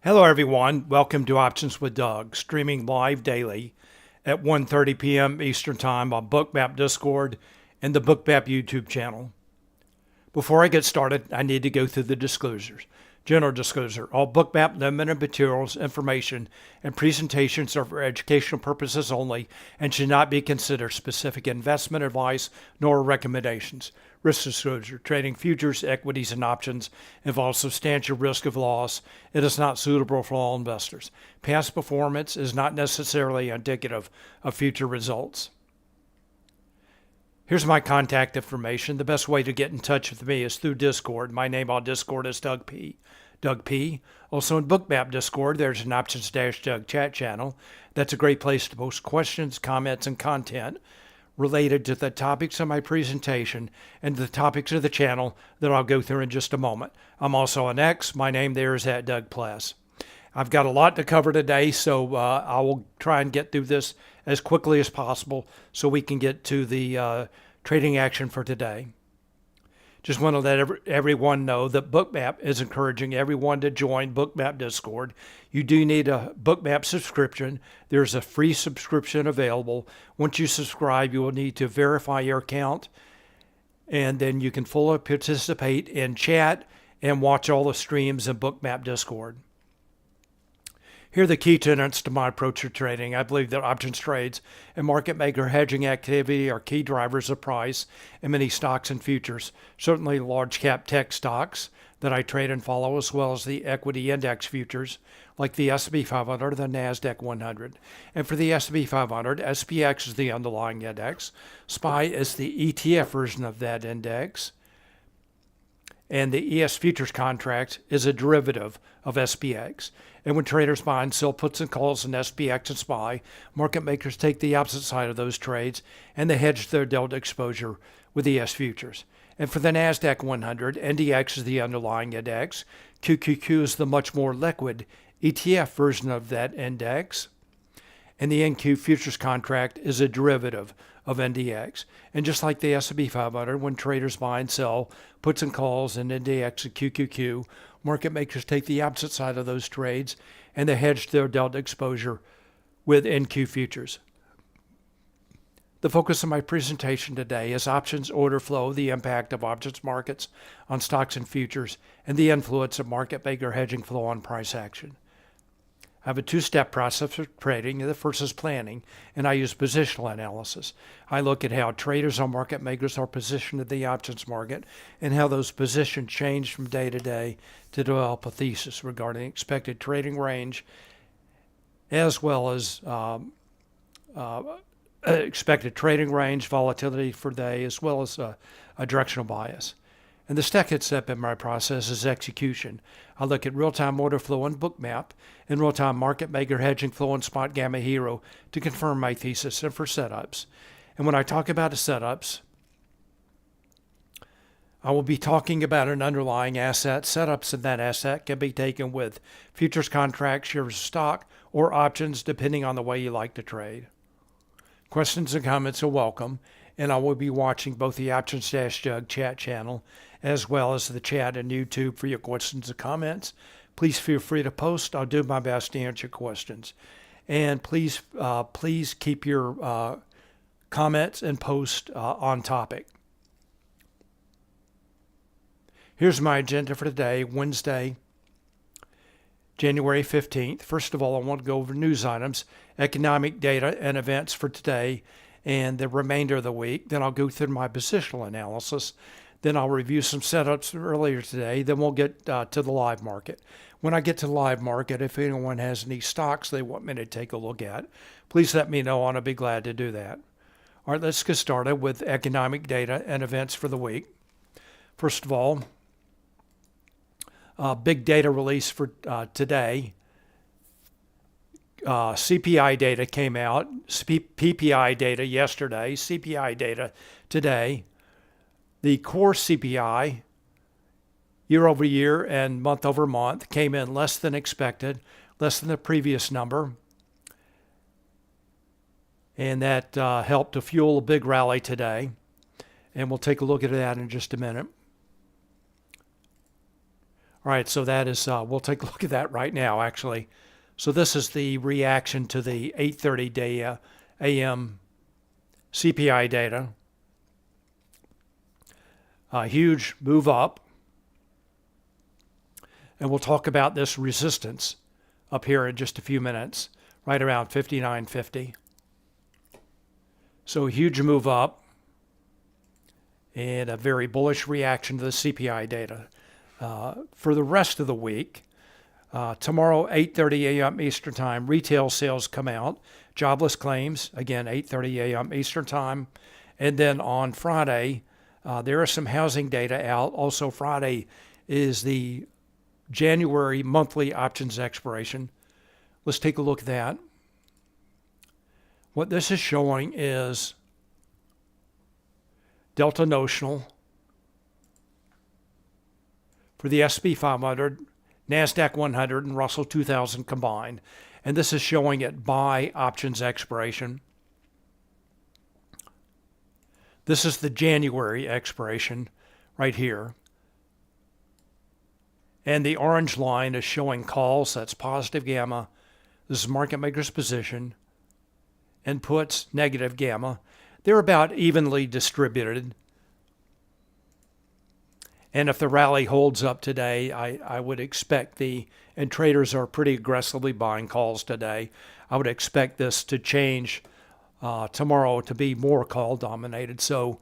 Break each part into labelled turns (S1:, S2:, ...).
S1: Hello everyone, welcome to Options with Doug, streaming live daily at 1:30 p.m. Eastern Time on Bookmap Discord and the Bookmap YouTube channel. Before I get started, I need to go through the disclosures. General disclosure, all Bookmap limited materials, information, and presentations are for educational purposes only and should not be considered specific investment advice nor recommendations. Risk disclosure, trading futures, equities, and options involves substantial risk of loss. It is not suitable for all investors. Past performance is not necessarily indicative of future results. Here's my contact information. The best way to get in touch with me is through Discord. My name on Discord is Doug P. Doug P. Also in Bookmap Discord, there's an Options-Doug chat channel. That's a great place to post questions, comments, and content related to the topics of my presentation and the topics of the channel that I'll go through in just a moment. I'm also on X. My name there is @DougPless. I've got a lot to cover today, so I will try and get through this as quickly as possible so we can get to the trading action for today. Just want to let everyone know that Bookmap is encouraging everyone to join Bookmap Discord. You do need a Bookmap subscription. There's a free subscription available. Once you subscribe, you will need to verify your account, and then you can fully participate in chat and watch all the streams in Bookmap Discord. Here are the key tenets to my approach to trading. I believe that options trades and market maker hedging activity are key drivers of price in many stocks and futures, certainly large cap tech stocks that I trade and follow, as well as the equity index futures like the S&P 500 or the Nasdaq 100. And for the S&P 500, SPX is the underlying index. SPY is the ETF version of that index. And the ES futures contract is a derivative of SPX. And when traders buy and sell puts and calls in SPX and SPY, market makers take the opposite side of those trades and they hedge their delta exposure with ES futures. And for the Nasdaq 100, NDX is the underlying index. QQQ is the much more liquid ETF version of that index. And the NQ futures contract is a derivative of NDX. And just like the S&P 500, when traders buy and sell puts and calls in NDX and QQQ, market makers take the opposite side of those trades and they hedge their delta exposure with NQ futures. The focus of my presentation today is options order flow, the impact of options markets on stocks and futures, and the influence of market maker hedging flow on price action. I have a two-step process for trading. The first is planning, and I use positional analysis. I look at how traders or market makers are positioned in the options market and how those positions change from day to day to develop a thesis regarding expected trading range as well as expected trading range, volatility for day, as well as a directional bias. And the second step in my process is execution. I look at real-time order flow in Bookmap and real-time market maker hedging flow in Spotgamma Hero to confirm my thesis and for setups. And when I talk about the setups, I will be talking about an underlying asset. Setups in that asset can be taken with futures contracts, shares of stock, or options, depending on the way you like to trade. Questions and comments are welcome, and I will be watching both the Options-Doug chat channel as well as the chat and YouTube for your questions and comments. Please feel free to post. I'll do my best to answer questions. And please keep your comments and posts on topic. Here's my agenda for today, Wednesday, January 15th. First of all, I want to go over news items, economic data, and events for today and the remainder of the week. Then I'll go through my positional analysis. Then I'll review some setups earlier today. Then we'll get to the live market. When I get to the live market, if anyone has any stocks they want me to take a look at, please let me know and I'll be glad to do that. All right, let's get started with economic data and events for the week. First of all, big data release for today. CPI data came out, PPI data yesterday, CPI data today. The core CPI year over year and month over month came in less than expected, less than the previous number. And that helped to fuel a big rally today. And we'll take a look at that in just a minute. All right, so that is, we'll take a look at that right now, actually. So this is the reaction to the 8:30 day a.m. CPI data. A huge move up. And we'll talk about this resistance up here in just a few minutes, right around 59.50. So a huge move up and a very bullish reaction to the CPI data. For the rest of the week, tomorrow, 8:30 a.m. Eastern Time, retail sales come out. Jobless claims, again, 8:30 a.m. Eastern Time. And then on Friday, there is some housing data out. Also, Friday is the January monthly options expiration. Let's take a look at that. What this is showing is delta notional for the S&P 500, Nasdaq 100, and Russell 2000 combined. And this is showing it by options expiration. This is the January expiration right here. And the orange line is showing calls. That's positive gamma. This is market maker's position. And puts negative gamma. They're about evenly distributed. And if the rally holds up today, I would expect and traders are pretty aggressively buying calls today. I would expect this to change tomorrow to be more call dominated. So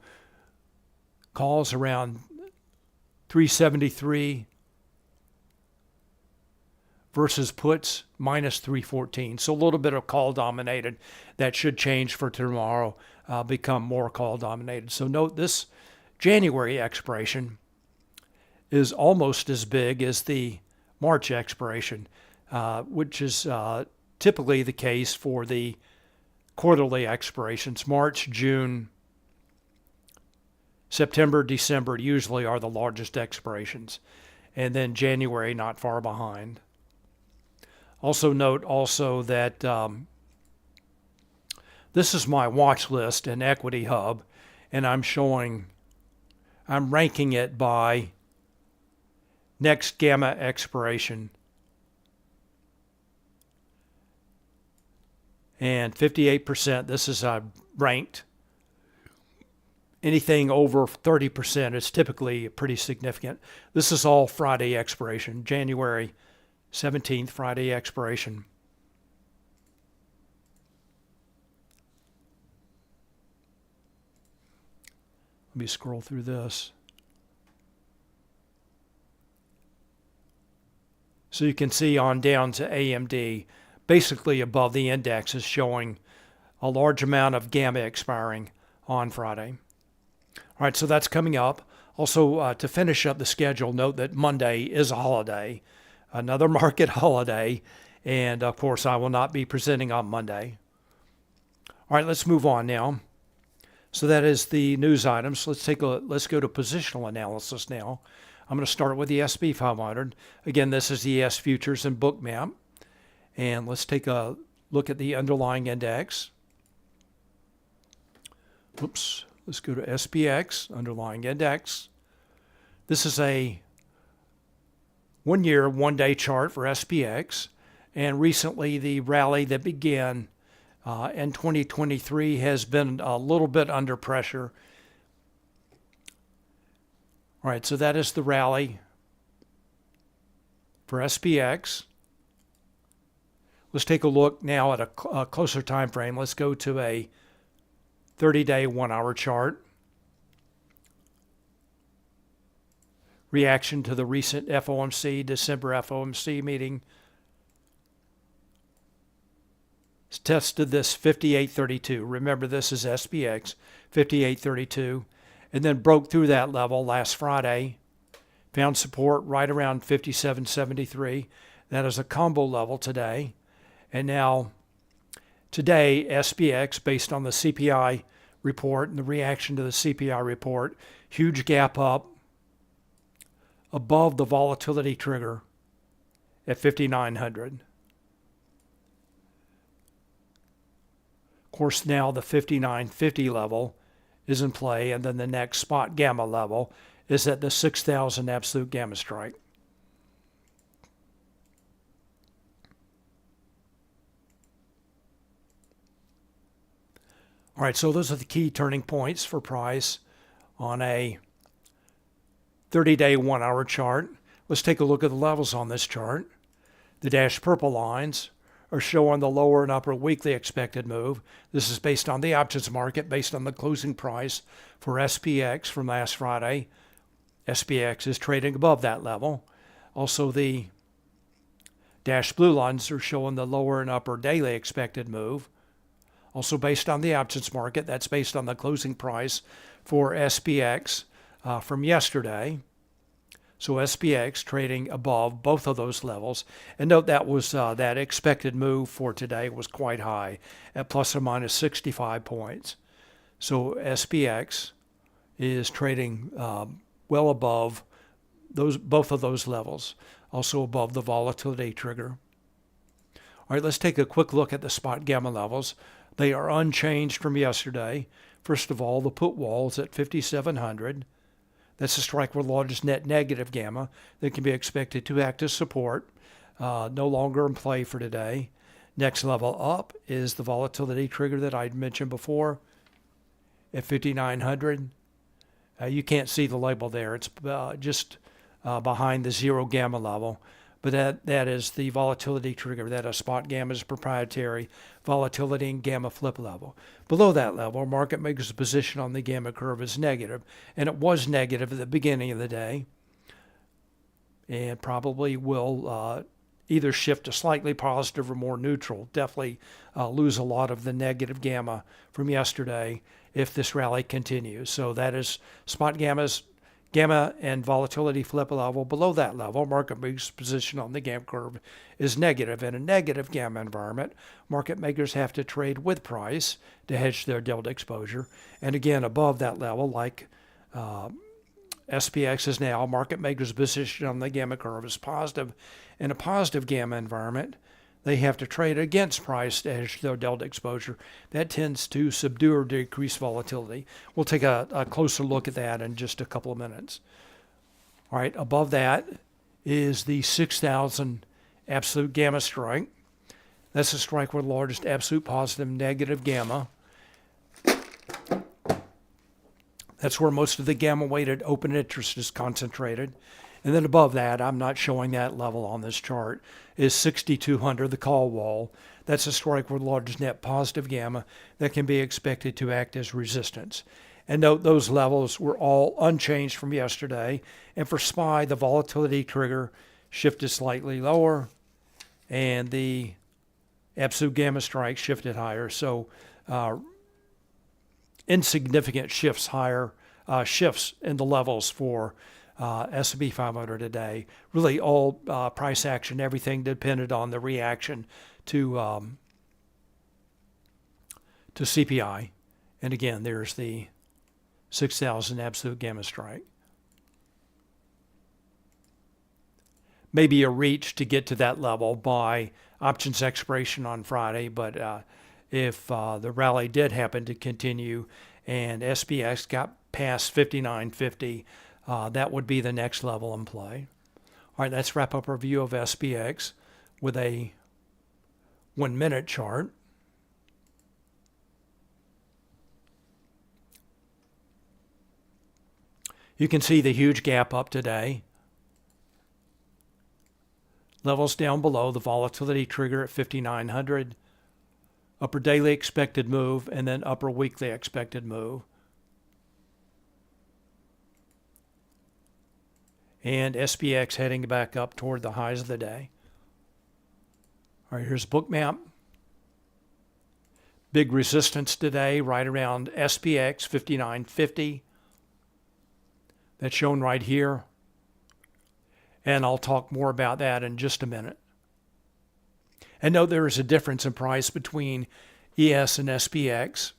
S1: calls around 373 versus puts minus 314. So a little bit of call dominated. That should change for tomorrow, become more call dominated. So note this January expiration is almost as big as the March expiration, which is typically the case for the quarterly expirations. March, June, September, December usually are the largest expirations. And then January not far behind. Also note that this is my watch list in Equity Hub, and I'm ranking it by next gamma expiration. And 58%, this is ranked. Anything over 30% is typically pretty significant. This is all Friday expiration, January 17th, Friday expiration. Let me scroll through this. So you can see on down to AMD, basically above the index is showing a large amount of gamma expiring on Friday. All right, so that's coming up. Also, to finish up the schedule, note that Monday is a holiday, another market holiday, and of course I will not be presenting on Monday. All right, let's move on now. So that is the news items. Let's go to positional analysis now. I'm going to start with the S&P 500. Again, this is the ES futures and Bookmap. And let's take a look at the underlying index. Oops. Let's go to SPX, underlying index. This is a 1 year, 1 day chart for SPX. And recently the rally that began in 2023 has been a little bit under pressure. All right, so that is the rally for SPX. Let's take a look now at a closer time frame. Let's go to a 30-day 1 hour chart. Reaction to the recent FOMC, December FOMC meeting. It's tested this 58.32. Remember, this is SPX, 58.32. And then broke through that level last Friday. Found support right around 57.73. That is a combo level today. And now today, SPX, based on the CPI report and the reaction to the CPI report, huge gap up above the volatility trigger at 5,900. Of course, now the 59.50 level is in play, and then the next spot gamma level is at the 6,000 absolute gamma strike. All right, so those are the key turning points for price on a 30-day 1-hour chart. Let's take a look at the levels on this chart. The dashed purple lines are showing the lower and upper weekly expected move. This is based on the options market, based on the closing price for SPX from last Friday. SPX is trading above that level. Also, the dashed blue lines are showing the lower and upper daily expected move. Also based on the options market, that's based on the closing price for SPX from yesterday. So SPX trading above both of those levels. And note that was that expected move for today was quite high at plus or minus 65 points. So SPX is trading well above both of those levels, also above the volatility trigger. All right, let's take a quick look at the Spotgamma levels. They are unchanged from yesterday. First of all, the put wall is at 5,700. That's a strike with the largest net negative gamma that can be expected to act as support. No longer in play for today. Next level up is the volatility trigger that I mentioned before at 5,900. You can't see the label there. It's just behind the zero gamma level. But that is the volatility trigger. That is Spotgamma's proprietary volatility and gamma flip level. Below that level, market maker's position on the gamma curve is negative, and it was negative at the beginning of the day, and probably will either shift to slightly positive or more neutral. Definitely lose a lot of the negative gamma from yesterday if this rally continues. So that is Spotgamma's gamma and volatility flip level. Below that level, market maker's position on the gamma curve is negative. In a negative gamma environment, market makers have to trade with price to hedge their delta exposure. And again, above that level, like SPX is now, market makers' position on the gamma curve is positive. In a positive gamma environment, they have to trade against price to hedge their delta exposure. That tends to subdue or decrease volatility. We'll take a closer look at that in just a couple of minutes. All right, above that is the 6,000 absolute gamma strike. That's a strike with the largest absolute positive negative gamma. That's where most of the gamma-weighted open interest is concentrated. And then above that, I'm not showing that level on this chart, is 6,200, the call wall. That's a strike with the largest net positive gamma that can be expected to act as resistance. And note those levels were all unchanged from yesterday. And for SPY, the volatility trigger shifted slightly lower, and the absolute gamma strike shifted higher. So insignificant shifts higher, shifts in the levels for S&P 500 today. Really all price action, everything depended on the reaction to CPI. And again, there's the 6,000 absolute gamma strike. Maybe a reach to get to that level by options expiration on Friday, but if the rally did happen to continue and SPX got past 59.50, that would be the next level in play. All right, let's wrap up our view of SPX with a 1-minute chart. You can see the huge gap up today. Levels down below, the volatility trigger at 5,900. Upper daily expected move, and then upper weekly expected move. And SPX heading back up toward the highs of the day. All right, here's Bookmap. Big resistance today, right around SPX 59.50. That's shown right here. And I'll talk more about that in just a minute. And note there is a difference in price between ES and SPX.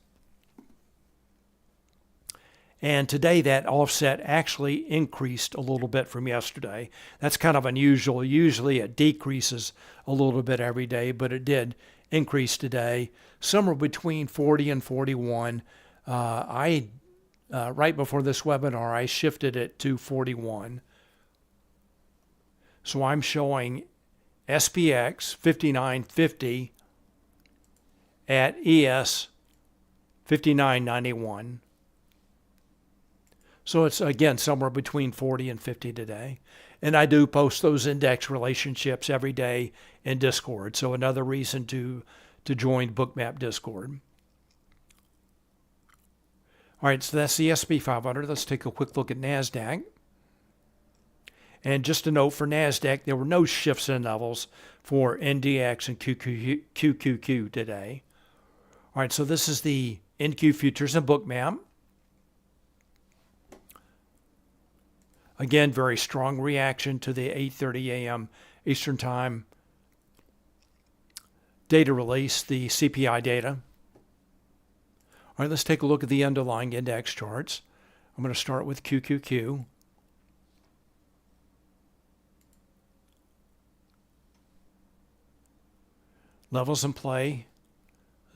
S1: And today that offset actually increased a little bit from yesterday. That's kind of unusual. Usually it decreases a little bit every day, but it did increase today, somewhere between 40 and 41. Right before this webinar, I shifted it to 41. So I'm showing SPX 59.50 at ES 59.91. So it's, again, somewhere between 40 and 50 today. And I do post those index relationships every day in Discord. So another reason to join Bookmap Discord. All right, so that's the S&P 500. Let's take a quick look at Nasdaq. And just a note for Nasdaq, there were no shifts in levels for NDX and QQQ today. All right, so this is the NQ futures and Bookmap. Again, very strong reaction to the 8:30 a.m. Eastern Time data release, the CPI data. All right, let's take a look at the underlying index charts. I'm going to start with QQQ. Levels in play.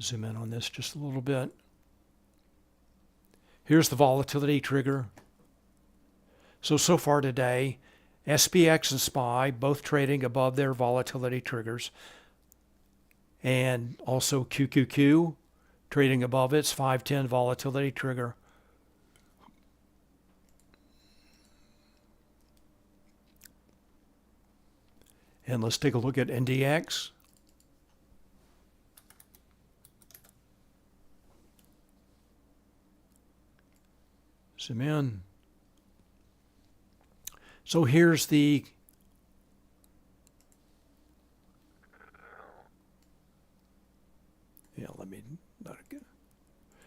S1: Zoom in on this just a little bit. Here's the volatility trigger. So far today, SPX and SPY both trading above their volatility triggers. And also QQQ trading above its 510 volatility trigger. And let's take a look at NDX. Zoom in. So here's the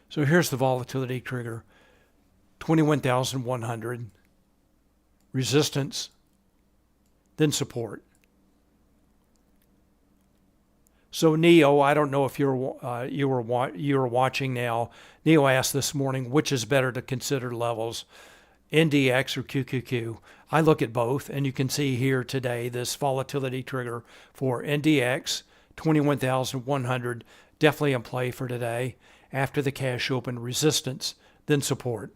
S1: So here's the volatility trigger, 21,100, resistance, then support. So Neo, I don't know if you were watching now. Neo asked this morning, which is better to consider levels, NDX or QQQ? I look at both, and you can see here today this volatility trigger for NDX, 21,100, definitely in play for today. After the cash open, resistance, then support.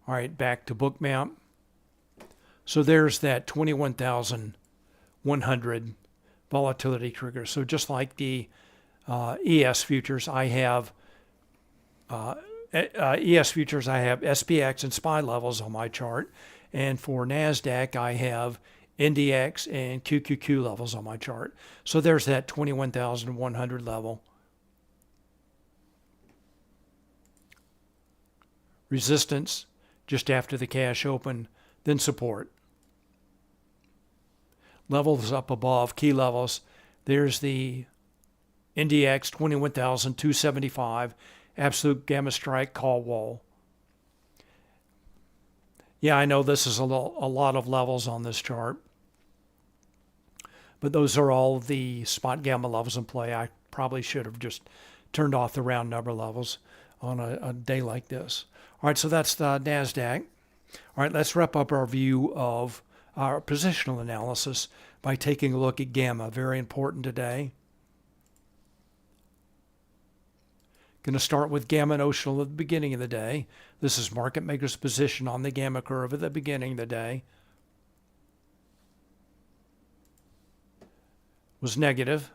S1: All right, back to Bookmap. So there's that 21,100 volatility trigger. So just like the ES futures, I have ES futures, I have SPX and SPY levels on my chart. And for NASDAQ, I have NDX and QQQ levels on my chart. So there's that 21,100 level. Resistance just after the cash open, then support. Levels up above, key levels. There's the NDX 21,275. Absolute gamma strike call wall. Yeah, I know this is a lot of levels on this chart, but those are all the Spotgamma levels in play. I probably should have just turned off the round number levels on a day like this. All right, so that's the NASDAQ. All right, let's wrap up our view of our positional analysis by taking a look at Gamma. Very important today. Going to start with Gamma notional at the beginning of the day. This is market maker's position on the Gamma curve at the beginning of the day. Was negative.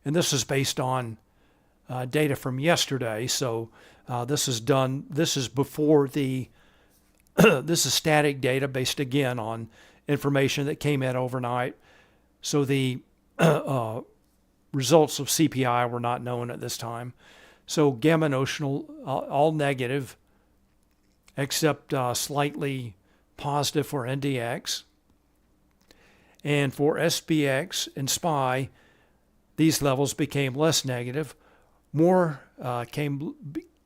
S1: And this is based on data from yesterday. So this is before the, this is static data based again on information that came in overnight. So the results of CPI were not known at this time. So Gamma notional, all negative, except slightly positive for NDX. And for SPX and SPY, these levels became less negative. More came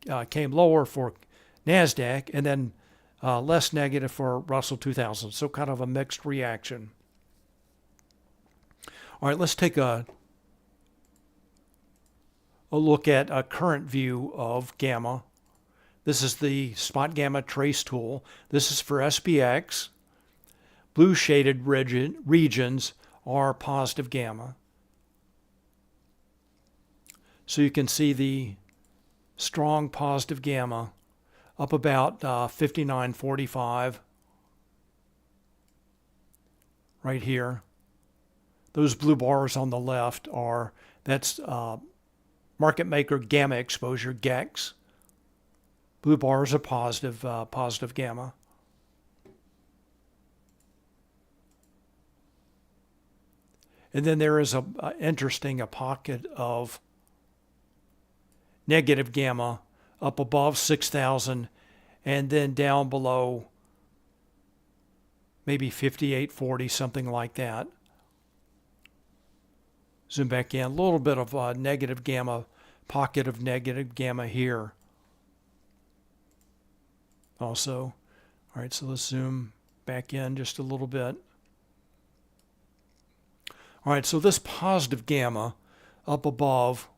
S1: lower for NASDAQ, and then less negative for Russell 2000. So kind of a mixed reaction. All right, let's take a look at a current view of Gamma. This is the Spotgamma trace tool. This is for SPX. Blue shaded regions are positive Gamma. So you can see the strong positive gamma up about 59.45 right here. Those blue bars on the left that's market maker gamma exposure, GEX. Blue bars are positive gamma. And then there is a pocket of negative gamma up above 6,000 and then down below maybe 58.40, something like that. Zoom back in. A little bit of a negative gamma, pocket of negative gamma here also. All right, so let's zoom back in just a little bit. All right, so this positive gamma up above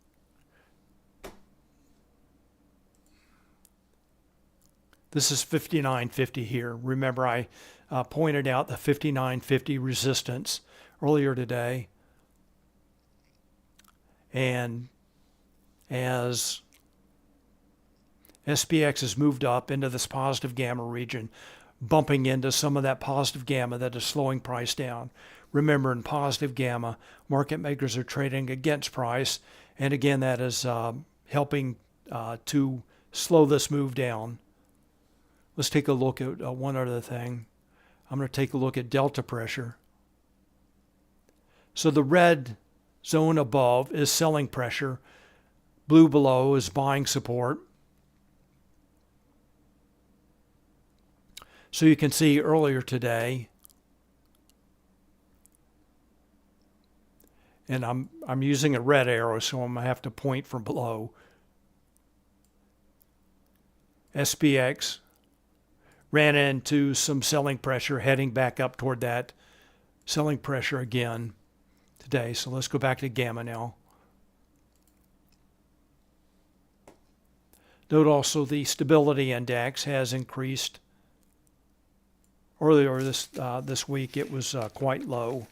S1: this is 59.50 here. Remember, I pointed out the 59.50 resistance earlier today. And as SPX has moved up into this positive gamma region, bumping into some of that positive gamma that is slowing price down. Remember, in positive gamma, market makers are trading against price. And again, that is helping to slow this move down. Let's take a look at one other thing. I'm going to take a look at delta pressure. So the red zone above is selling pressure. Blue below is buying support. So you can see earlier today, and I'm using a red arrow, so I'm going to have to point from below. SPX ran into some selling pressure, heading back up toward that selling pressure again today. So let's go back to gamma now. Note also the stability index has increased. Earlier this week it was quite low.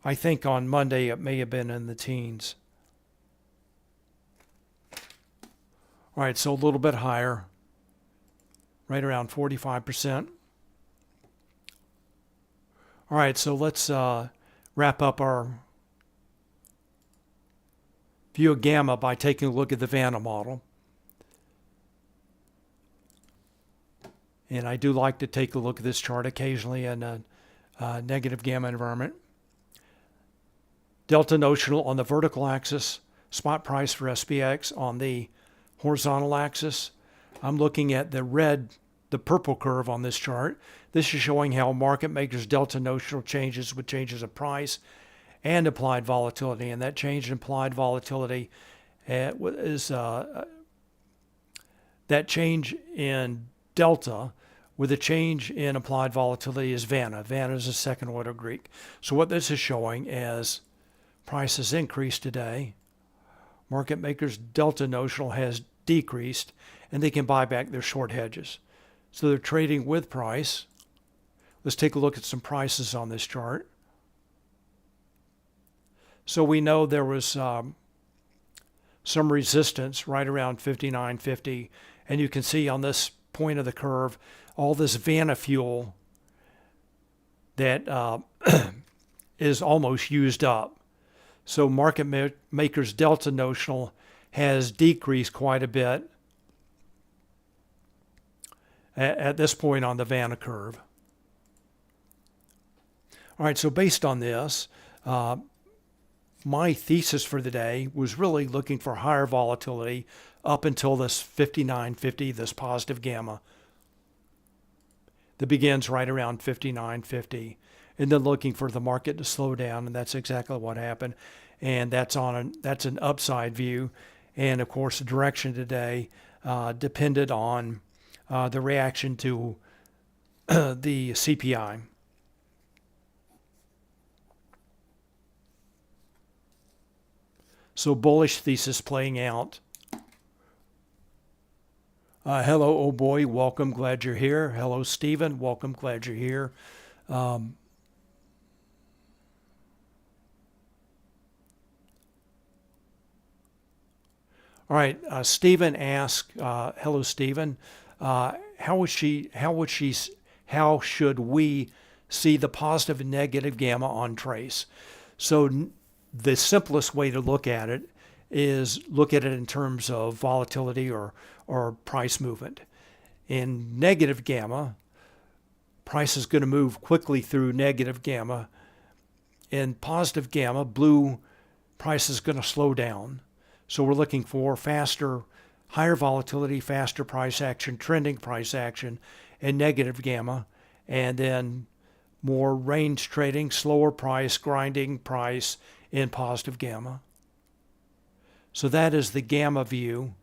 S1: I think on Monday it may have been in the teens. All right, so a little bit higher, right around 45%. All right, so let's wrap up our view of gamma by taking a look at the Vana model. And I do like to take a look at this chart occasionally in a negative gamma environment. Delta notional on the vertical axis, spot price for SPX on the horizontal axis. I'm looking at the purple curve on this chart. This is showing how market makers delta notional changes with changes of price and applied volatility. And that change in applied volatility is that change in delta with a change in applied volatility is Vana. Vana is a second order Greek. So what this is showing is prices increased today. Market makers' delta notional has decreased, and they can buy back their short hedges. So they're trading with price. Let's take a look at some prices on this chart. So we know there was some resistance right around 59.50, and you can see on this point of the curve all this Vana fuel that is almost used up. So market makers' delta notional has decreased quite a bit at this point on the Vana curve. All right, so based on this, my thesis for the day was really looking for higher volatility up until this 59.50, this positive gamma that begins right around 59.50, and then looking for the market to slow down, and that's exactly what happened. And that's an upside view, and of course the direction today depended on the reaction to the CPI. So bullish thesis playing out. Hello, oh boy, welcome, glad you're here. Hello, Stephen, welcome, glad you're here. All right, Stephen asked, hello, Stephen. How should we see the positive and negative gamma on trace? So the simplest way to look at it is look at it in terms of volatility or price movement. In negative gamma, price is going to move quickly through negative gamma. In positive gamma, blue, price is going to slow down. So we're looking for faster, higher volatility, faster price action, trending price action in negative gamma, and then more range trading, slower price, grinding price in positive gamma. So that is the gamma view.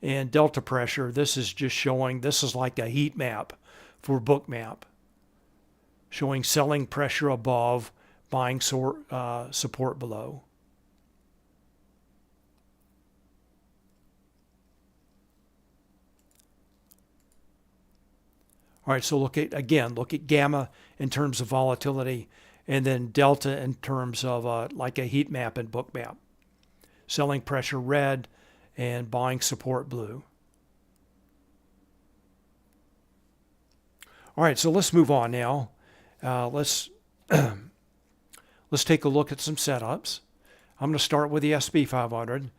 S1: And delta pressure, this is just showing, this is like a heat map for Bookmap, showing selling pressure above, buying support below. All right, so look at gamma in terms of volatility, and then delta in terms of like a heat map in Bookmap. Selling pressure red and buying support blue. All right, so let's move on now. Let's take a look at some setups. I'm going to start with the S&P 500,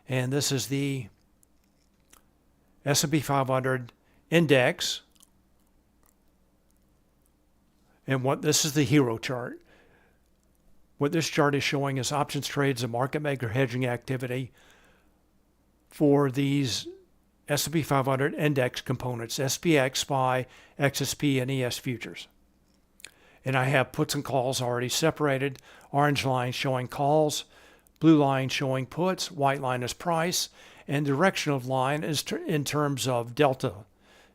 S1: and this is the S&P 500 index. And this is the hero chart. What this chart is showing is options trades and market maker hedging activity for these S&P 500 index components, SPX, SPY, XSP, and ES futures. And I have puts and calls already separated. Orange line showing calls, blue line showing puts, white line is price, and directional line is in terms of delta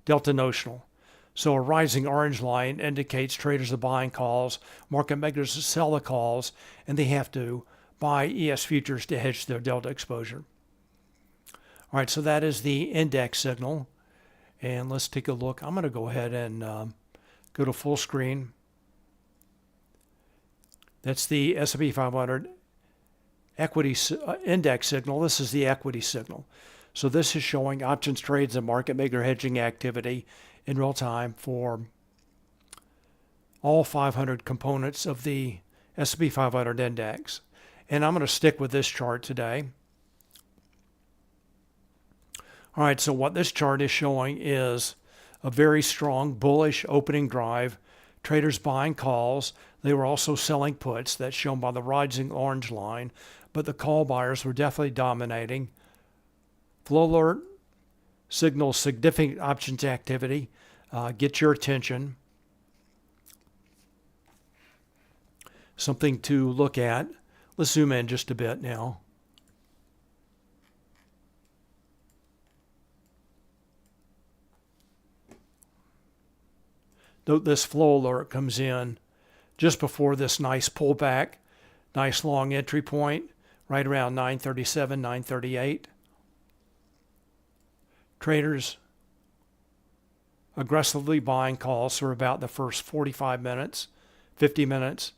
S1: notional. So a rising orange line indicates traders are buying calls, market makers sell the calls, and they have to buy ES futures to hedge their delta exposure. All right, so that is the index signal. And let's take a look. I'm going to go ahead and go to full screen. That's the S&P 500 equity index signal. This is the equity signal. So this is showing options trades and market maker hedging activity in real time for all 500 components of the S&P 500 index. And I'm going to stick with this chart today. All right, so what this chart is showing is a very strong bullish opening drive. Traders buying calls. They were also selling puts. That's shown by the rising orange line. But the call buyers were definitely dominating. Flow alert signals significant options activity. Get your attention. Something to look at. Let's zoom in just a bit now. This flow alert comes in just before this nice pullback, nice long entry point, right around 937, 938. Traders aggressively buying calls for about the first 45 minutes, 50 minutes,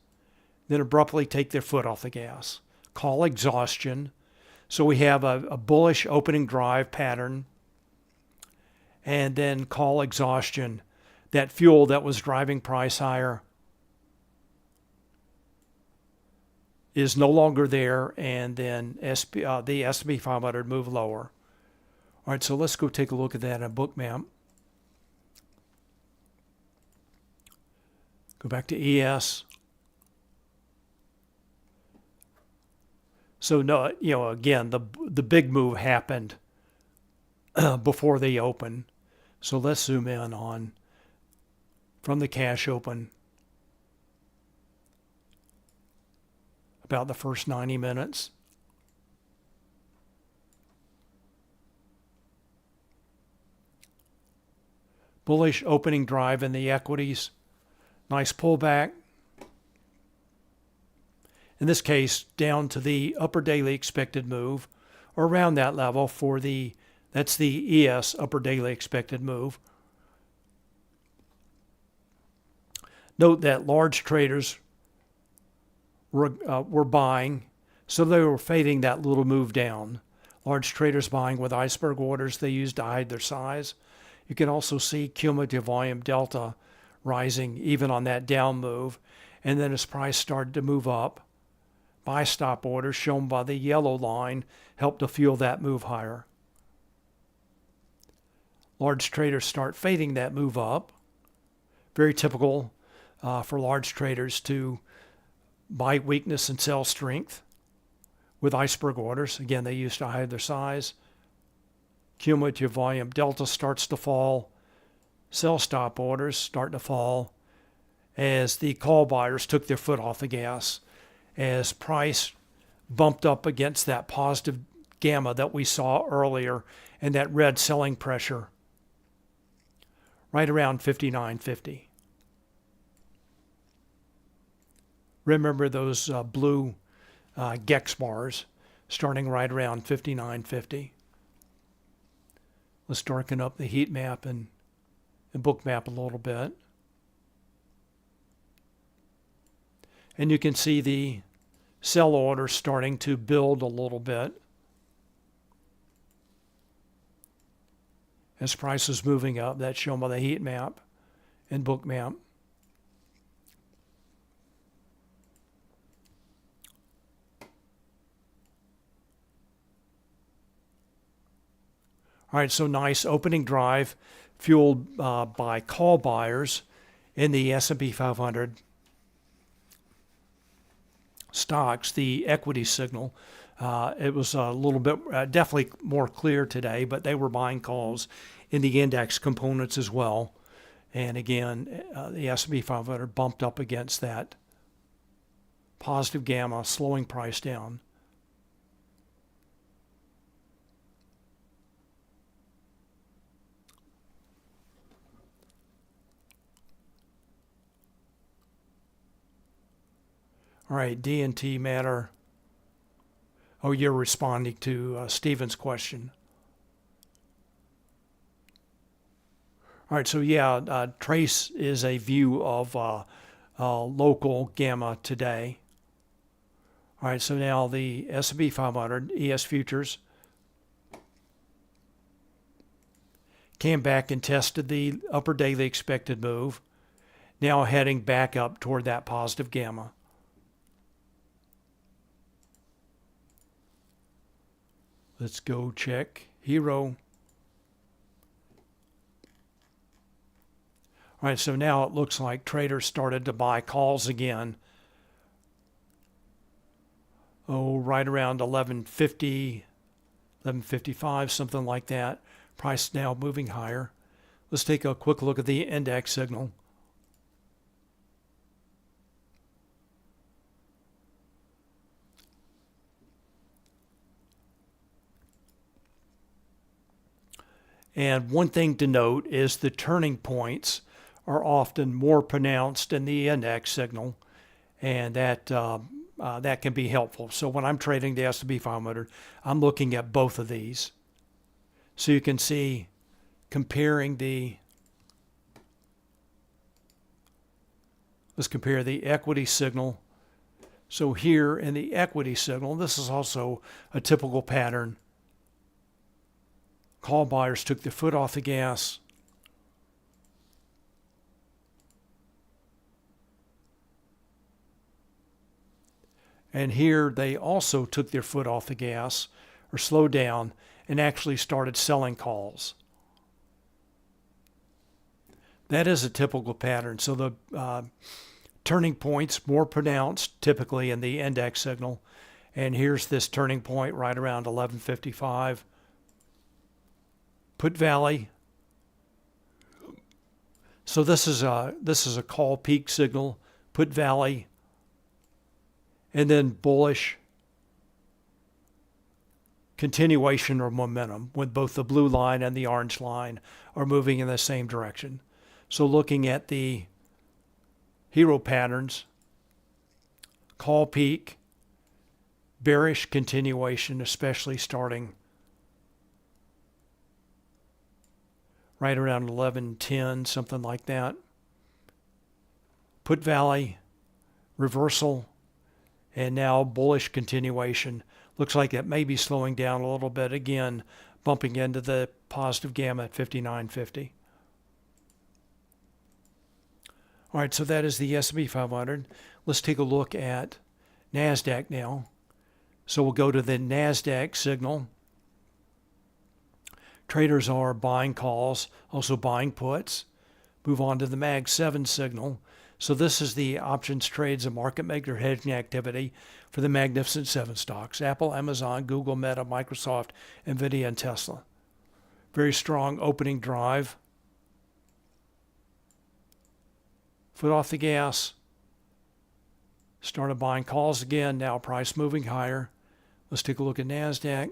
S1: then abruptly take their foot off the gas. Call exhaustion. So we have a bullish opening drive pattern, and then call exhaustion. That fuel that was driving price higher is no longer there, and then the S&P 500 move lower. All right, so let's go take a look at that in Bookmap. Go back to ES. So no, again, the big move happened before they open. So let's zoom in on from the cash open about the first 90 minutes. Bullish opening drive in the equities. Nice pullback. In this case, down to the upper daily expected move, or around that level that's the ES upper daily expected move. Note that large traders were buying. So they were fading that little move down. Large traders buying with iceberg orders they used to hide their size. You can also see cumulative volume delta rising even on that down move. And then as price started to move up, buy stop orders shown by the yellow line helped to fuel that move higher. Large traders start fading that move up. Very typical for large traders to buy weakness and sell strength with iceberg orders. Again, they used to hide their size. Cumulative volume delta starts to fall. Sell stop orders start to fall as the call buyers took their foot off the gas, as price bumped up against that positive gamma that we saw earlier and that red selling pressure right around 59.50. Remember those blue GEX bars starting right around 59.50. Let's darken up the heat map and Bookmap a little bit. And you can see the sell order starting to build a little bit as price is moving up. That's shown by the heat map and Bookmap. All right, so nice opening drive fueled by call buyers in the S&P 500 stocks, the equity signal. It was a little bit, definitely more clear today, but they were buying calls in the index components as well. And again, the S&P 500 bumped up against that positive gamma, slowing price down. All right, D&T matter. Oh, you're responding to Stephen's question. All right, so yeah, Trace is a view of local gamma today. All right, so now the S&P 500 ES futures came back and tested the upper daily expected move, now heading back up toward that positive gamma. Let's go check Hero. All right, so now it looks like traders started to buy calls again. Oh, right around 11.50, 11.55, something like that. Price now moving higher. Let's take a quick look at the index signal. And one thing to note is the turning points are often more pronounced in the index signal, and that can be helpful. So when I'm trading the S&P 500, I'm looking at both of these. So you can see comparing let's compare the equity signal. So here in the equity signal, this is also a typical pattern. Call buyers took their foot off the gas. And here they also took their foot off the gas or slowed down and actually started selling calls. That is a typical pattern. So the turning points more pronounced typically in the index signal. And here's this turning point right around 11.55. Put Valley. So this is a call peak signal. Put Valley. And then bullish continuation or momentum when both the blue line and the orange line are moving in the same direction. So looking at the hero patterns, call peak, bearish continuation, especially starting right around 11.10, something like that. Put Valley, reversal, And now bullish continuation. Looks like it may be slowing down a little bit again, bumping into the positive gamma at 59.50. All right, so that is the S&P 500. Let's take a look at Nasdaq now. So we'll go to the Nasdaq signal. Traders are buying calls, also buying puts. Move on to the Mag 7 signal. So this is the options, trades, and market maker hedging activity for the Magnificent 7 stocks: Apple, Amazon, Google, Meta, Microsoft, Nvidia, and Tesla. Very strong opening drive. Foot off the gas. Started buying calls again. Now price moving higher. Let's take a look at Nasdaq.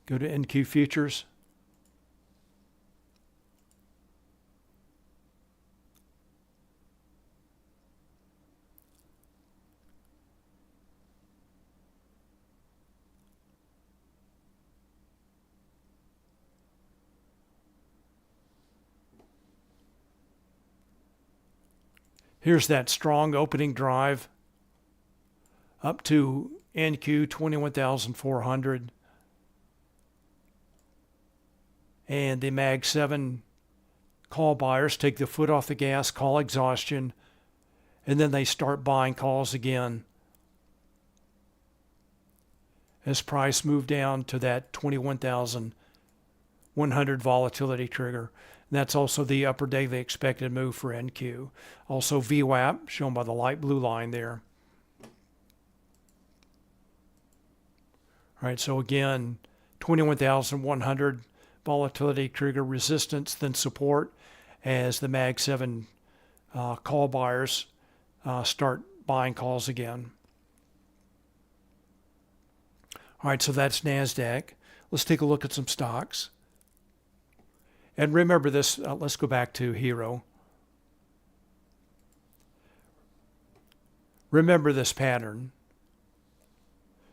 S1: Go to NQ futures. Here's that strong opening drive up to NQ 21,400. And the Mag 7 call buyers take the foot off the gas, call exhaustion, and then they start buying calls again as price moved down to that 21,100 volatility trigger. And that's also the upper daily expected move for NQ. Also VWAP, shown by the light blue line there. All right, so again, 21,100 volatility trigger, resistance, then support as the Mag 7 call buyers start buying calls again. All right, so that's NASDAQ. Let's take a look at some stocks. And remember this, let's go back to Hero. Remember this pattern.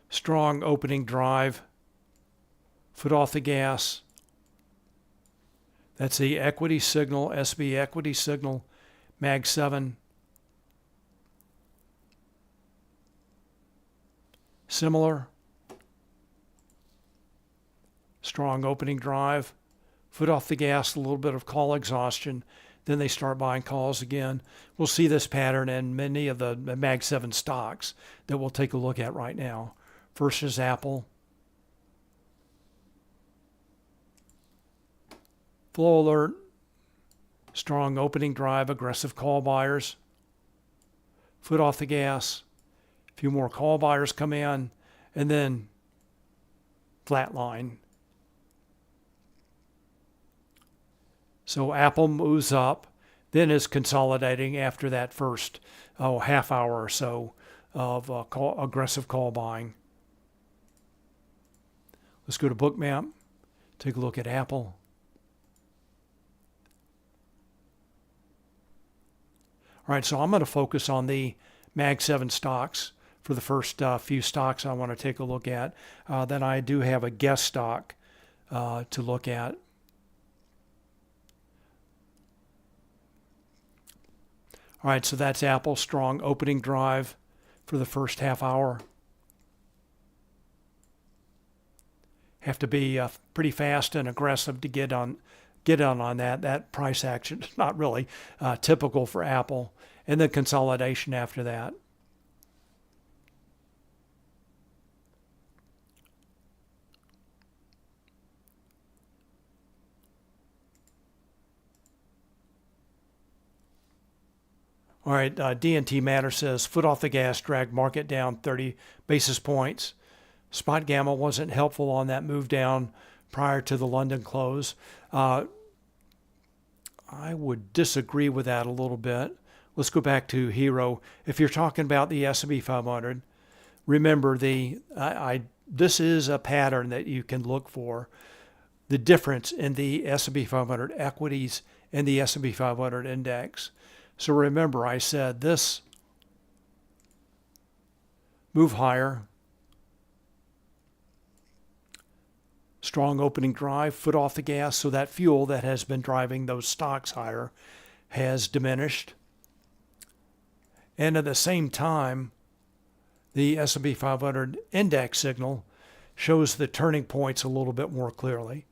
S1: Strong opening drive, foot off the gas. That's the equity signal, SB equity signal, Mag 7. Similar. Strong opening drive, foot off the gas, a little bit of call exhaustion. Then they start buying calls again. We'll see this pattern in many of the Mag 7 stocks that we'll take a look at right now. First is Apple. Flow alert. Strong opening drive, aggressive call buyers. Foot off the gas. A few more call buyers come in, and then flat line. So Apple moves up, then is consolidating after that first half hour or so of aggressive call buying. Let's go to Bookmap, take a look at Apple. All right, so I'm going to focus on the Mag 7 stocks for the first few stocks I want to take a look at. Then I do have a guest stock to look at. All right, so that's Apple, strong opening drive for the first half hour. Have to be pretty fast and aggressive to get on that. That price action is not really typical for Apple. And then consolidation after that. All right, D&T Matter says foot off the gas dragged market down 30 basis points. Spotgamma wasn't helpful on that move down prior to the London close. I would disagree with that a little bit. Let's go back to Hero. If you're talking about the S&P 500, remember this is a pattern that you can look for. The difference in the S&P 500 equities and the S&P 500 index. So remember, I said this move higher, strong opening drive, foot off the gas, so that fuel that has been driving those stocks higher has diminished. And at the same time, The S&P 500 index signal shows the turning points a little bit more clearly.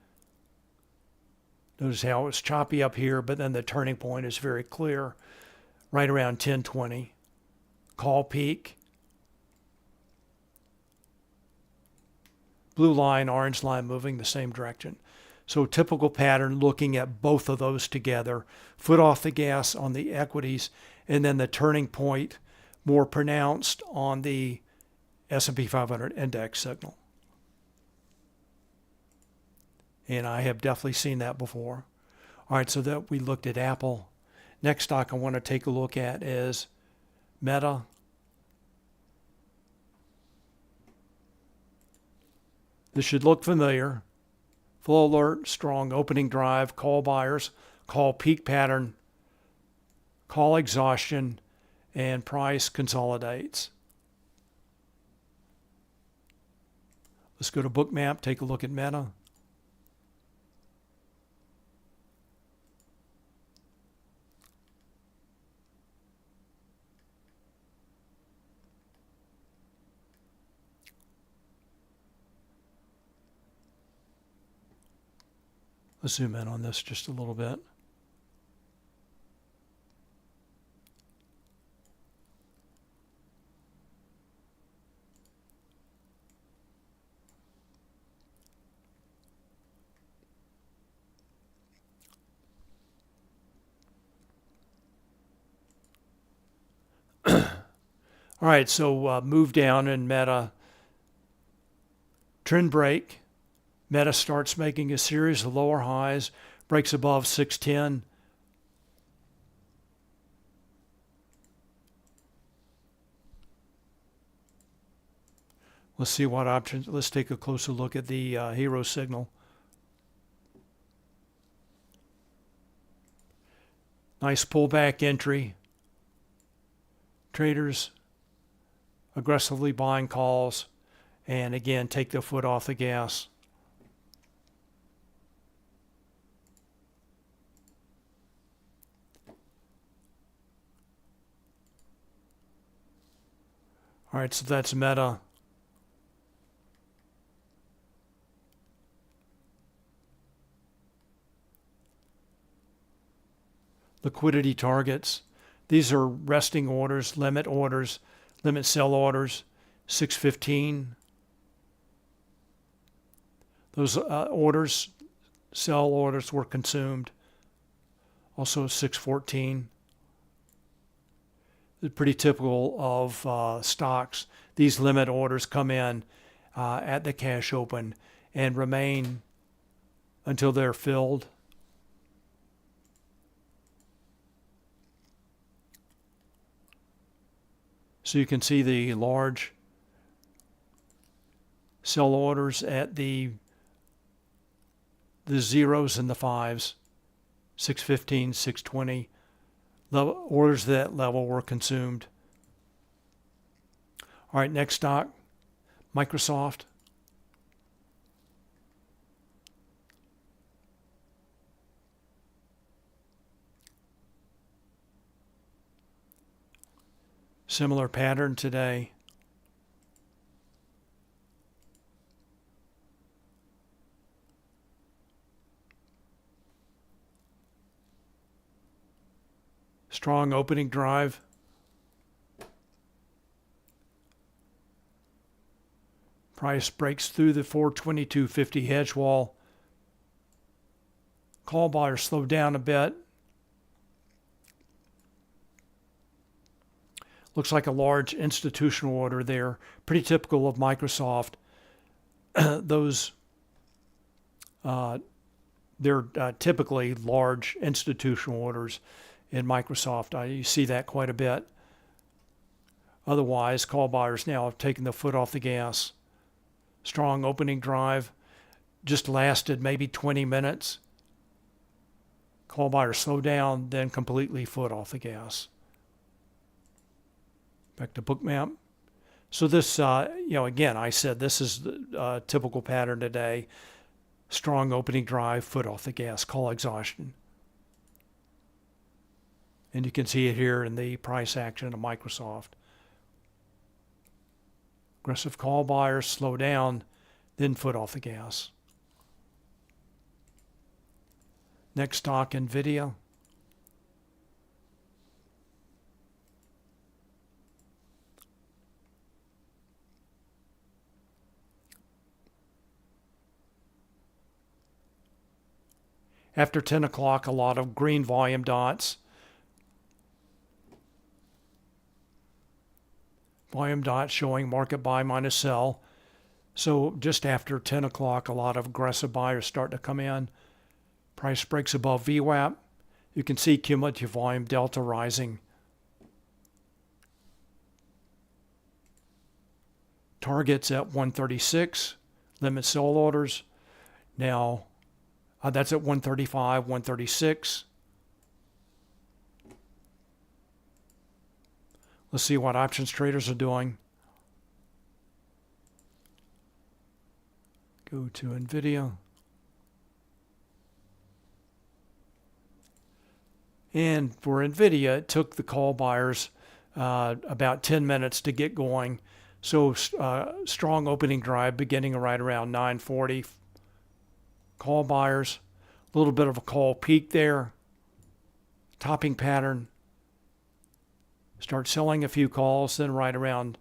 S1: Notice how it's choppy up here, but then the turning point is very clear right around 1020. Call peak. Blue line, orange line moving the same direction. So typical pattern looking at both of those together. Foot off the gas on the equities, and then the turning point more pronounced on the S&P 500 index signal. And I have definitely seen that before. All right, so that we looked at Apple. Next stock I want to take a look at is Meta. This should look familiar. Full alert, strong opening drive, call buyers, call peak pattern, call exhaustion, and price consolidates. Let's go to Bookmap, take a look at Meta. Let's zoom in on this just a little bit. All right, so move down in Meta. Trend break. Meta starts making a series of lower highs, breaks above 610. Let's see what options. Let's take a closer look at the hero signal. Nice pullback entry. Traders aggressively buying calls, and again, take the foot off the gas. All right, so that's Meta. Liquidity targets. These are resting orders, limit sell orders, 615. Those orders, sell orders were consumed. Also 614. Pretty typical of stocks. These limit orders come in at the cash open and remain until they're filled. So you can see the large sell orders at the zeros and the fives, 615, 620. Orders at that level were consumed. All right, next stock, Microsoft. Similar pattern today. Strong opening drive. Price breaks through the 422.50 hedge wall. Call buyers slow down a bit. Looks like a large institutional order there. Pretty typical of Microsoft. They're typically large institutional orders in Microsoft. You see that quite a bit. Otherwise, call buyers now have taken the foot off the gas. Strong opening drive. Just lasted maybe 20 minutes. Call buyers slow down, then completely foot off the gas. Back to Bookmap. So this, again, I said this is the typical pattern today. Strong opening drive, foot off the gas, call exhaustion. And you can see it here in the price action of Microsoft. Aggressive call buyers slow down, then foot off the gas. Next stock, NVIDIA. After 10 o'clock, a lot of green volume dots. Volume dots showing market buy minus sell. So just after 10 o'clock, a lot of aggressive buyers start to come in. Price breaks above VWAP. You can see cumulative volume delta rising. Targets at 136. Limit sell orders. Now, that's at 135, 136. Let's see what options traders are doing. Go to NVIDIA. And for NVIDIA, it took the call buyers about 10 minutes to get going. So strong opening drive beginning right around 9:40. Call buyers, a little bit of a call peak there. Topping pattern. Start selling a few calls, then right around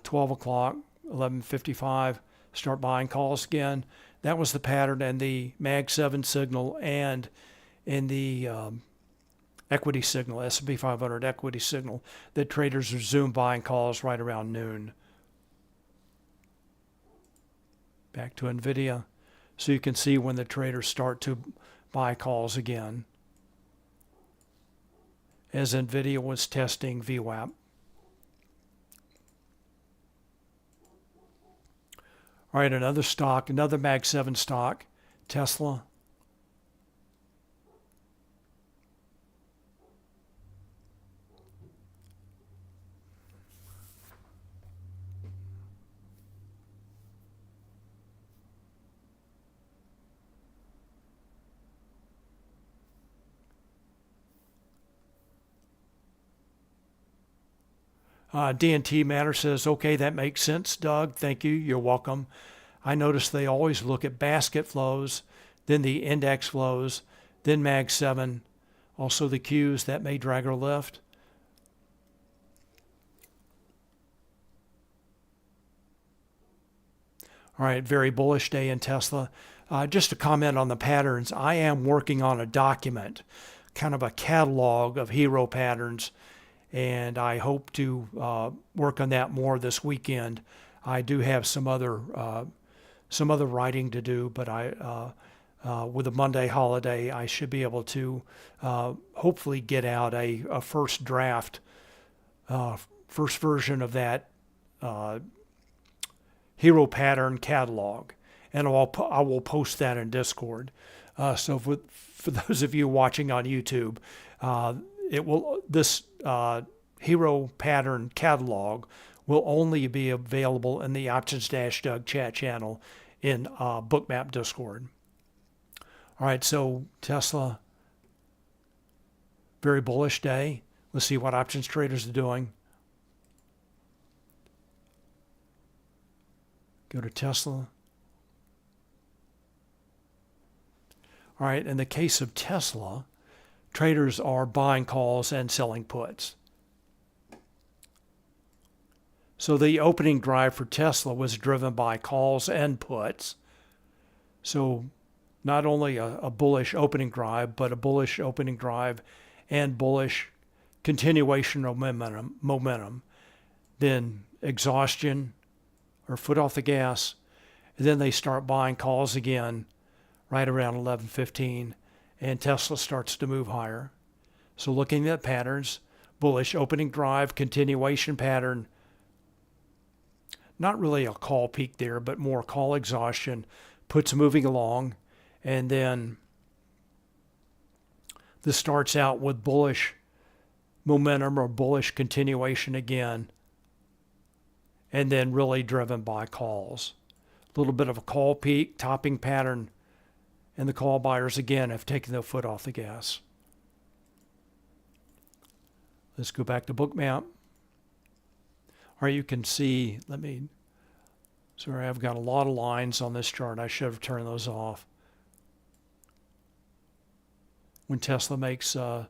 S1: 12 o'clock, 11:55, start buying calls again. That was the pattern in the Mag 7 signal and in the equity signal, S&P 500 equity signal, that traders resume buying calls right around noon. Back to NVIDIA. So you can see when the traders start to buy calls again, as NVIDIA was testing VWAP. All right, another stock, another Mag 7 stock, Tesla. D&T Matter says, okay, that makes sense, Doug. Thank you. You're welcome. I notice they always look at basket flows, then the index flows, then Mag 7, also the Qs that may drag or lift. All right, very bullish day in Tesla. Just to comment on the patterns, I am working on a document, kind of a catalog of hero patterns, and I hope to work on that more this weekend. I do have some other writing to do, but with a Monday holiday, I should be able to hopefully get out a first draft, first version of that hero pattern catalog, and I will post that in Discord. So for those of you watching on YouTube, this hero pattern catalog will only be available in the Options-Doug chat channel in Bookmap Discord. All right, so Tesla, very bullish day. Let's see what options traders are doing. Go to Tesla. All right, in the case of Tesla, traders are buying calls and selling puts. So the opening drive for Tesla was driven by calls and puts. So not only a bullish opening drive, but a bullish opening drive and bullish continuation of momentum. Then exhaustion or foot off the gas. And then they start buying calls again right around 11:15, and Tesla starts to move higher. So looking at patterns, bullish opening drive, continuation pattern, not really a call peak there, but more call exhaustion, puts moving along, and then this starts out with bullish momentum or bullish continuation again, and then really driven by calls. A little bit of a call peak, topping pattern, and the call buyers again have taken their foot off the gas. Let's go back to Bookmap. All right, you can see, let me Sorry, I've got a lot of lines on this chart. I should have turned those off. When Tesla makes a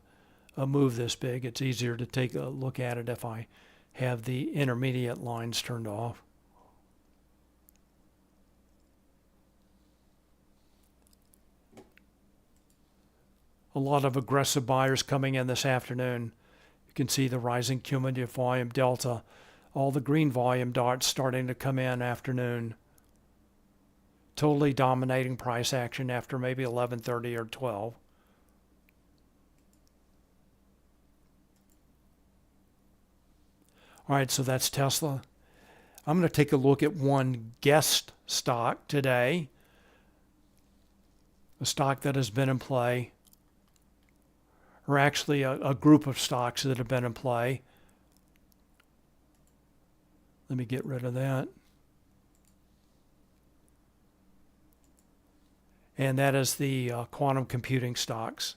S1: move this big, it's easier to take a look at it if I have the intermediate lines turned off. A lot of aggressive buyers coming in this afternoon. You can see the rising cumulative volume delta. All the green volume dots starting to come in afternoon. Totally dominating price action after maybe 11:30 or 12. All right, so that's Tesla. I'm going to take a look at one guest stock today, a stock that has been in play, or actually a group of stocks that have been in play. Let me get rid of that. And that is the quantum computing stocks.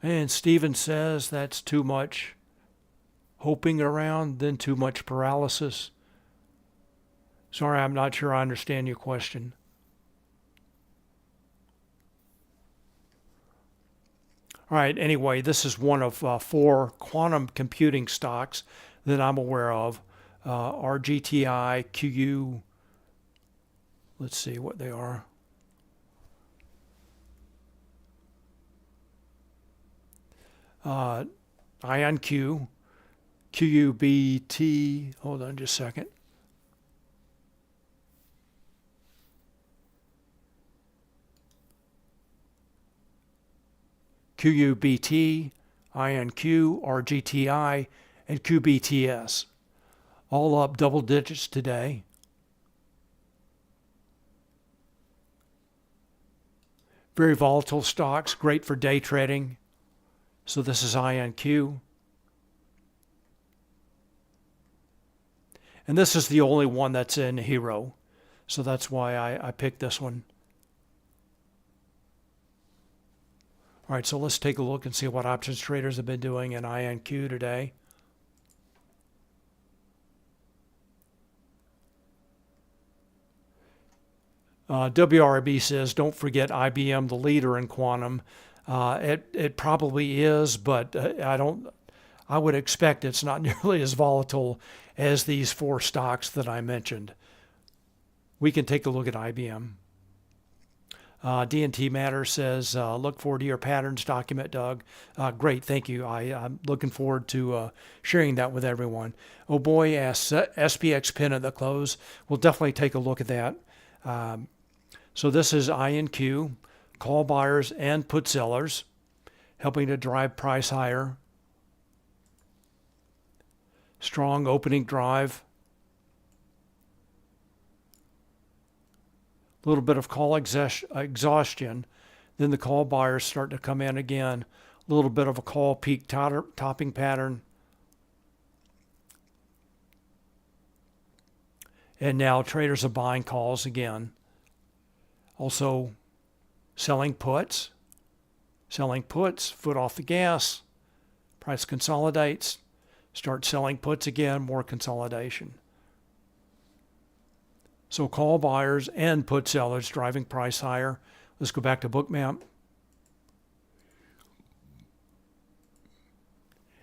S1: And Steven says that's too much hoping around, then too much paralysis. Sorry, I'm not sure I understand your question. All right, anyway, this is one of 4 quantum computing stocks that I'm aware of. RGTI, QU, let's see what they are. IonQ, QUBT, hold on just a second. QUBT, IonQ, RGTI, and QBTS. All up double digits today. Very volatile stocks, great for day trading. So this is IonQ. And this is the only one that's in Hero. So that's why I picked this one. All right, so let's take a look and see what options traders have been doing in IonQ today. WRB says, don't forget IBM, the leader in quantum. It probably is, but I would expect it's not nearly as volatile as these 4 stocks that I mentioned. We can take a look at IBM. D&T Matter says, look forward to your patterns document, Doug. Great, thank you. I'm looking forward to sharing that with everyone. Oh boy asks, SPX pin at the close. We'll definitely take a look at that. So this is IonQ, call buyers and put sellers, helping to drive price higher. Strong opening drive. A little bit of call exhaustion. Then the call buyers start to come in again. A little bit of a call peak topping pattern. And now traders are buying calls again. Also selling puts. Selling puts, foot off the gas. Price consolidates. Start selling puts again, more consolidation. So call buyers and put sellers driving price higher. Let's go back to Bookmap.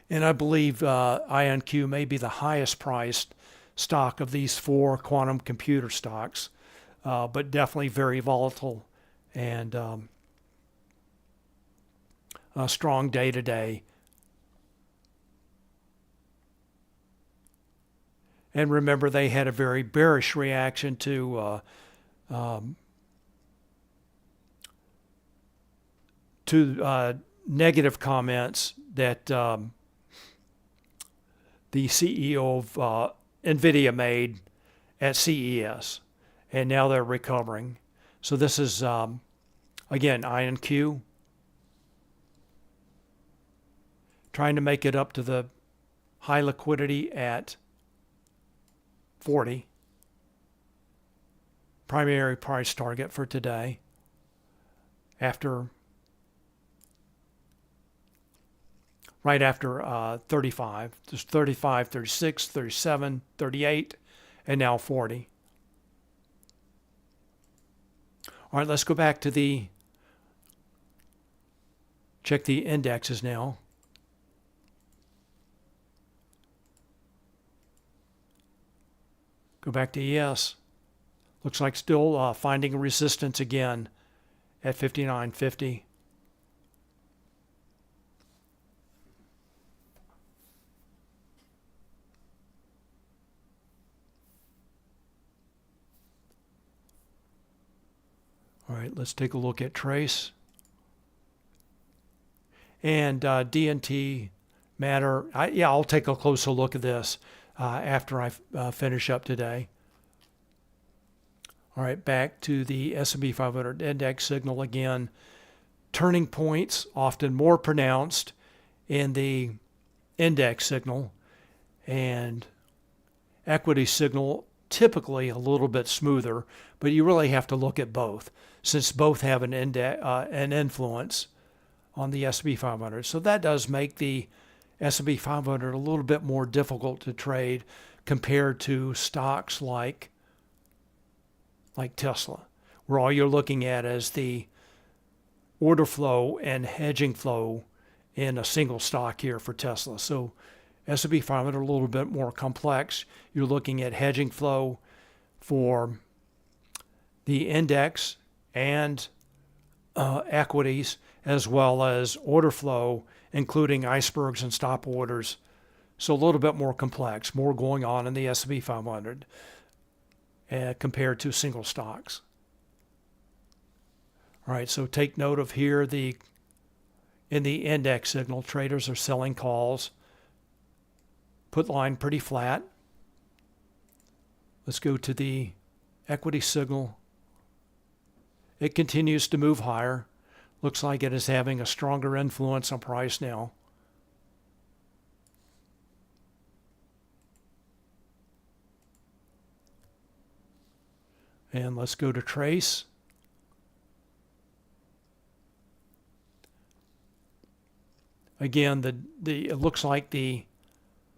S1: And I believe IonQ may be the highest priced stock of these 4 quantum computer stocks, but definitely very volatile and a strong day to day. And remember, they had a very bearish reaction to negative comments that the CEO of NVIDIA made at CES. And now they're recovering. So this is, again, IonQ. Trying to make it up to the high liquidity at 40. primary price target for today right after 35. There's 35, 36, 37, 38, and now 40. All right, let's go back to check the indexes now. Go back to ES. Looks like still finding resistance again at 59.50. All right, let's take a look at Trace. And D&T Matter. I'll take a closer look at this after I finish up today. All right, back to the S&P 500 index signal again. Turning points often more pronounced in the index signal, and equity signal typically a little bit smoother, but you really have to look at both, since both have an influence on the S&P 500. So that does make the S&P 500 a little bit more difficult to trade compared to stocks like Tesla, where all you're looking at is the order flow and hedging flow in a single stock here for Tesla. So S&P 500 a little bit more complex. You're looking at hedging flow for the index and equities, as well as order flow, including icebergs and stop orders. So a little bit more complex, more going on in the S&P 500 compared to single stocks. All right, so take note of here, in the index signal, traders are selling calls. Put line pretty flat. Let's go to the equity signal. It continues to move higher. Looks like it is having a stronger influence on price now. And let's go to Trace. Again, it looks like the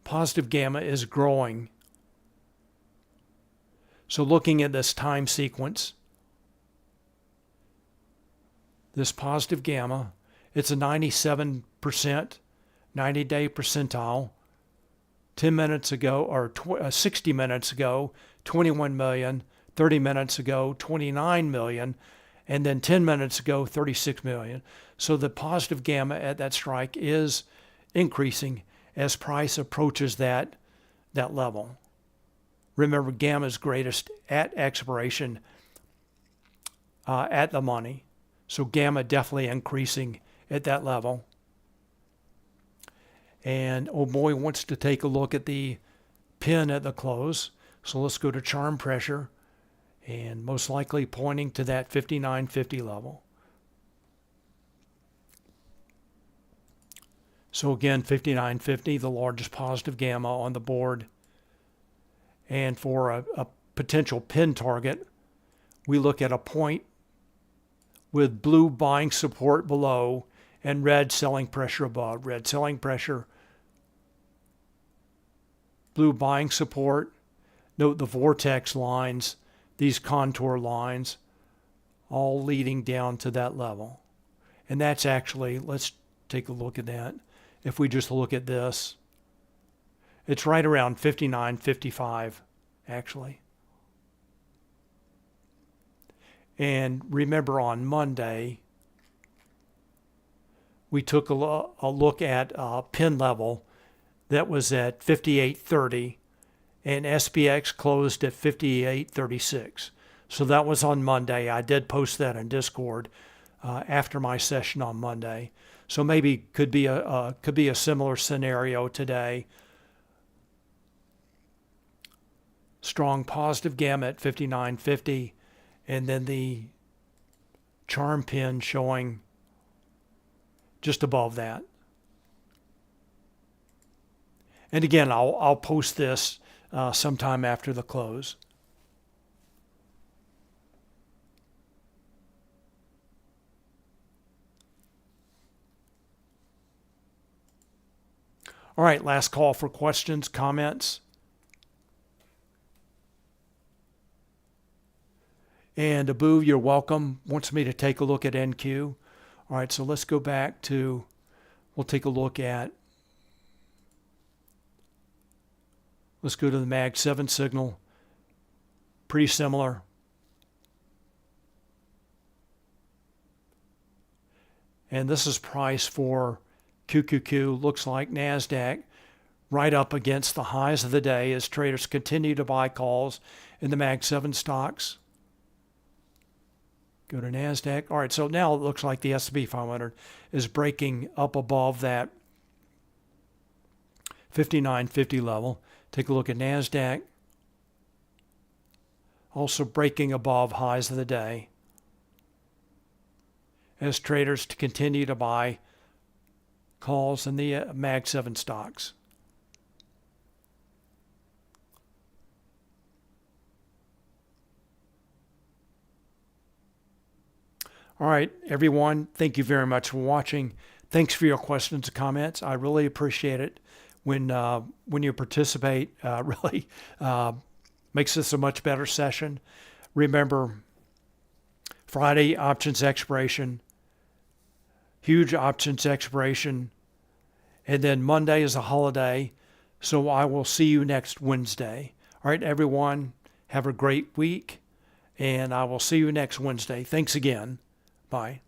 S1: positive gamma is growing. So looking at this time sequence, this positive gamma, it's a 97% 90-day percentile. 10 minutes ago, or 60 minutes ago, 21 million. 30 minutes ago, 29 million. And then 10 minutes ago, 36 million. So the positive gamma at that strike is increasing as price approaches that level. Remember, gamma is greatest at expiration at the money. So gamma definitely increasing at that level. And oh boy wants to take a look at the pin at the close. So let's go to charm pressure, and most likely pointing to that 59.50 level. So again, 59.50, the largest positive gamma on the board. And for a potential pin target, we look at a point with blue buying support below and red selling pressure above. Red selling pressure, blue buying support. Note the vortex lines, these contour lines, all leading down to that level. And that's actually, let's take a look at that. If we just look at this, it's right around 59.55 actually. And remember, on Monday, we took a look at a pin level that was at 58.30, and SPX closed at 58.36. So that was on Monday. I did post that in Discord after my session on Monday. So maybe could be a similar scenario today. Strong positive gamma at 59.50, and then the charm pin showing just above that. And again, I'll post this sometime after the close. All right, last call for questions, comments. And Abu, you're welcome, wants me to take a look at NQ. All right, so let's go back to, we'll take a look at, let's go to the MAG 7 signal. Pretty similar. And this is price for QQQ. Looks like Nasdaq right up against the highs of the day as traders continue to buy calls in the MAG 7 stocks. Go to Nasdaq. All right, so now it looks like the S&P 500 is breaking up above that 5950 level. Take a look at Nasdaq. Also breaking above highs of the day as traders continue to buy calls in the MAG 7 stocks. All right, everyone, thank you very much for watching. Thanks for your questions and comments. I really appreciate it when you participate. Really makes this a much better session. Remember, Friday, options expiration, huge options expiration, and then Monday is a holiday, so I will see you next Wednesday. All right, everyone, have a great week, and I will see you next Wednesday. Thanks again. Bye.